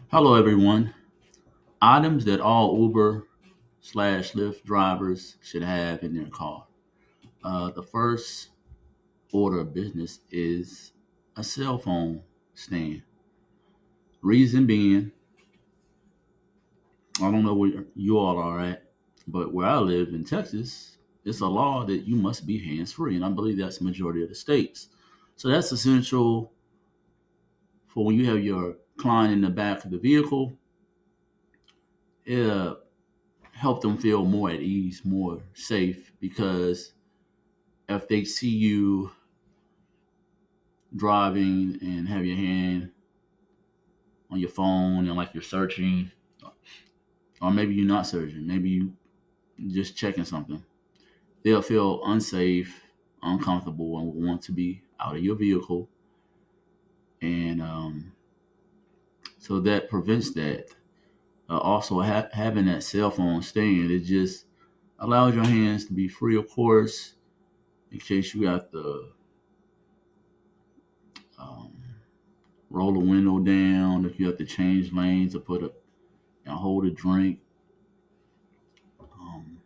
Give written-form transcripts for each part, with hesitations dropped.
Hello, everyone. Items that all Uber slash Lyft drivers should have in their car. The first order of business is a cell phone stand. Reason being, I don't know where you all are at, but where I live in Texas, it's a law that you must be hands free, and I believe that's the majority of the states. So that's essential for when you have your client in the back of the vehicle. It help them feel more at ease, more safe, because if they see you driving and have your hand on your phone and like you're searching, or maybe you're not searching, maybe you just checking something, they'll feel unsafe, uncomfortable, and will want to be out of your vehicle. And so that prevents that. Also, having that cell phone stand, it just allows your hands to be free, of course, in case you have to um, roll the window down, if you have to change lanes or put a and hold a drink. Um,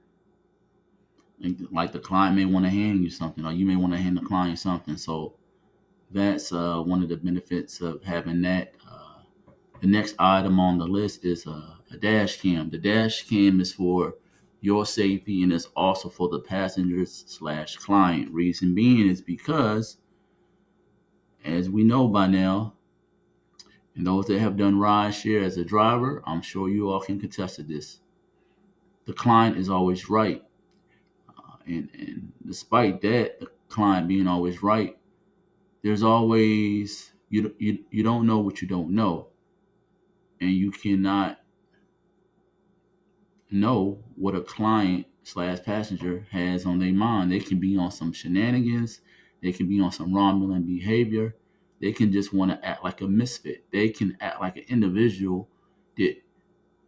and like the client may want to hand you something, or you may want to hand the client something. So that's one of the benefits of having that. The next item on the list is a dash cam. The dash cam is for your safety and it's also for the passengers slash client. Reason being is because, as we know by now, and those that have done rideshare as a driver, I'm sure you all can contest to this. The client is always right. And despite that, the client being always right, there's always you don't know what you don't know, and you cannot know what a client slash passenger has on their mind. They can be on some shenanigans, they can be on some wrongdoing behavior, they can just want to act like a misfit. They can act like an individual that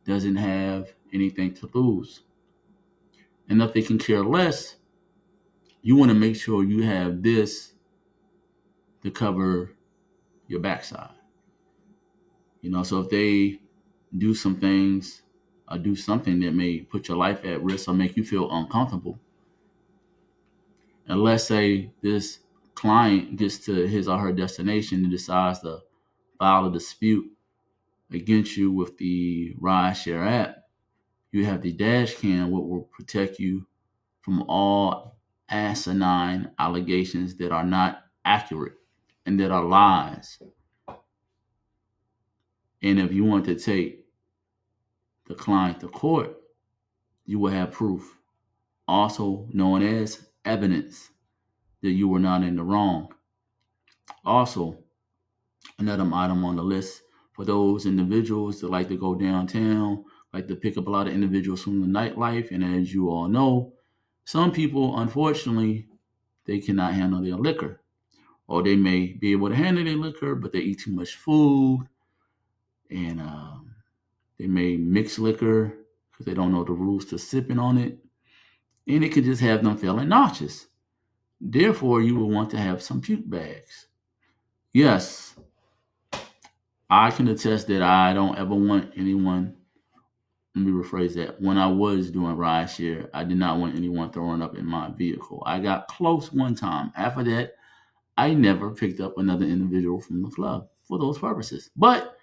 doesn't have anything to lose, and if they can care less, you want to make sure you have this to cover your backside. So if they do some things or do something that may put your life at risk or make you feel uncomfortable, and let's say this client gets to his or her destination and decides to file a dispute against you with the Rideshare app, you have the dash cam, what will protect you from all asinine allegations that are not accurate and that are lies. And if you want to take the client to court, you will have proof, also known as evidence, that you were not in the wrong. Also, another item on the list for those individuals that like to go downtown, like to pick up a lot of individuals from the nightlife. And as you all know, some people, unfortunately, they cannot handle their liquor, or they may be able to handle their liquor, but they eat too much food, and they may mix liquor because they don't know the rules to sipping on it, and it could just have them feeling nauseous. Therefore, you will want to have some puke bags. Yes, I can attest that I don't ever want anyone, let me rephrase that. When I was doing rideshare, I did not want anyone throwing up in my vehicle. I got close one time. After that, I never picked up another individual from the club for those purposes. But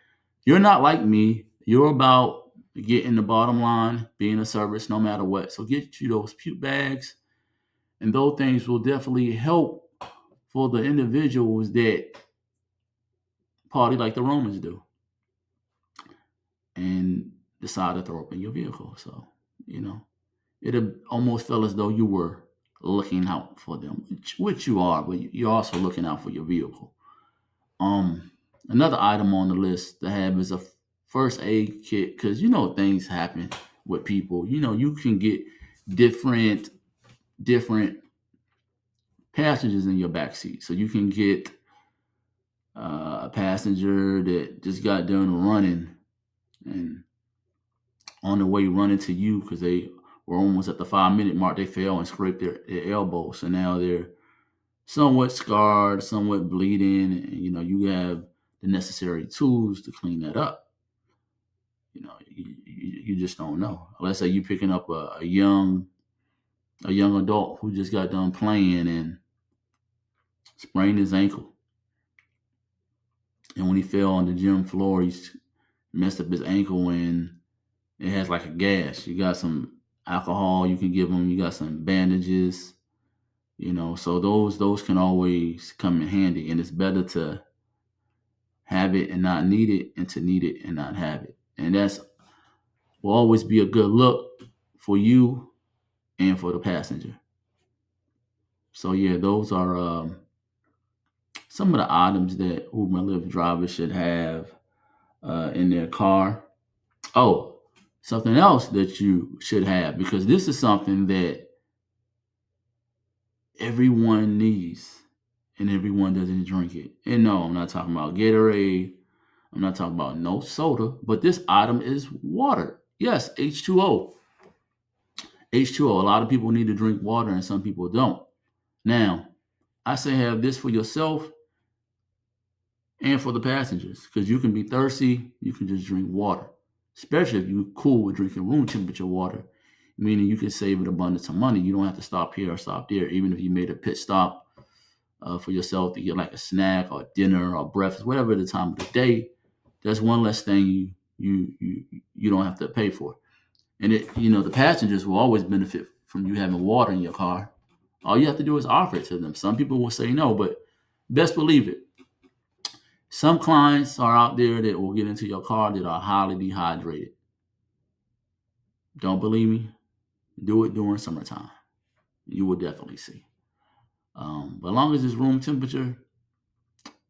you're not like me. You're about getting the bottom line, being a service no matter what. So get you those puke bags, and those things will definitely help for the individuals that party like the Romans do and decide to throw up in your vehicle. So, you know, it almost felt as though you were looking out for them, which you are, but you're also looking out for your vehicle. Um, Another item on the list to have is a first aid kit, because things happen with people. You can get different passengers in your back seat. So you can get a passenger that just got done running and on the way running to you because they were almost at the 5 minute mark, they fell and scraped their elbow. So now they're somewhat scarred, somewhat bleeding, and you have the necessary tools to clean that up. You just don't know. Let's say you're picking up a young adult who just got done playing and sprained his ankle, and when he fell on the gym floor, he's messed up his ankle and it has like a gash. You got some alcohol you can give him. You got some bandages. So those can always come in handy, and it's better to have it and not need it, and to need it and not have it. And that's will always be a good look for you and for the passenger. So yeah, those are some of the items that Uber and Lyft drivers should have in their car. Oh, something else that you should have, because this is something that everyone needs and everyone doesn't drink it. And no, I'm not talking about Gatorade. I'm not talking about no soda, but this item is water. Yes, H2O. H2O. A lot of people need to drink water and some people don't. Now, I say have this for yourself and for the passengers, because you can be thirsty, you can just drink water, especially if you're cool with drinking room temperature water, meaning you can save an abundance of money. You don't have to stop here or stop there, even if you made a pit stop for yourself to get like a snack or dinner or breakfast, whatever the time of the day. That's one less thing you don't have to pay for. And the passengers will always benefit from you having water in your car. All you have to do is offer it to them. Some people will say no, but best believe it. Some clients are out there that will get into your car that are highly dehydrated. Don't believe me? Do it during summertime. You will definitely see. But as long as it's room temperature,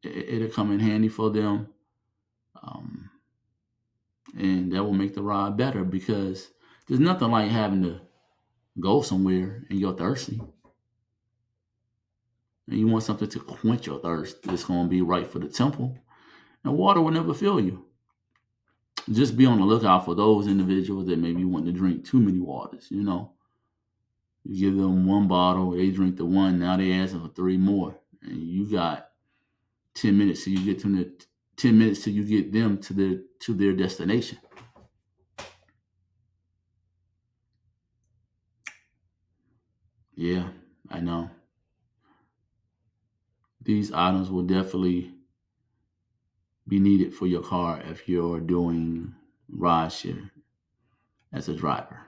it'll come in handy for them. Um, and that will make the ride better, because there's nothing like having to go somewhere and you're thirsty and you want something to quench your thirst that's going to be right for the temple, and water will never fill you. Just be on the lookout for those individuals that maybe want to drink too many waters. You give them one bottle, they drink the one, now they asking for three more, and you got 10 minutes till you get to the 10 minutes till you get them to their destination. Yeah, I know. These items will definitely be needed for your car if you're doing rideshare as a driver.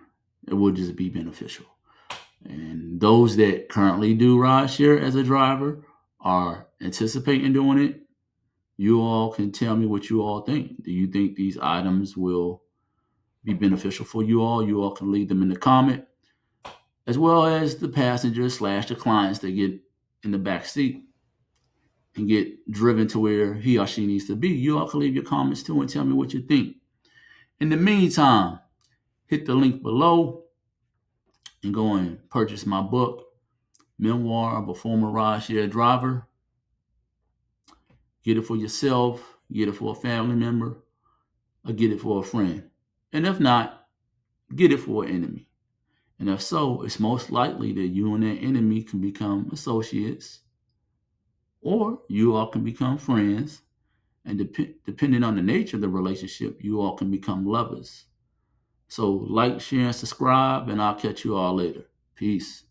It will just be beneficial. And those that currently do rideshare as a driver are anticipating doing it. You all can tell me what you all think. Do you think these items will be beneficial for you all? You all can leave them in the comment, as well as the passengers / the clients that get in the back seat and get driven to where he or she needs to be. You all can leave your comments too and tell me what you think. In the meantime, hit the link below and go and purchase my book, Memoir of a Former Rideshare Driver. Get it for yourself, get it for a family member, or get it for a friend. And if not, get it for an enemy. And if so, it's most likely that you and that enemy can become associates, or you all can become friends. And depending on the nature of the relationship, you all can become lovers. So like, share, and subscribe, and I'll catch you all later. Peace.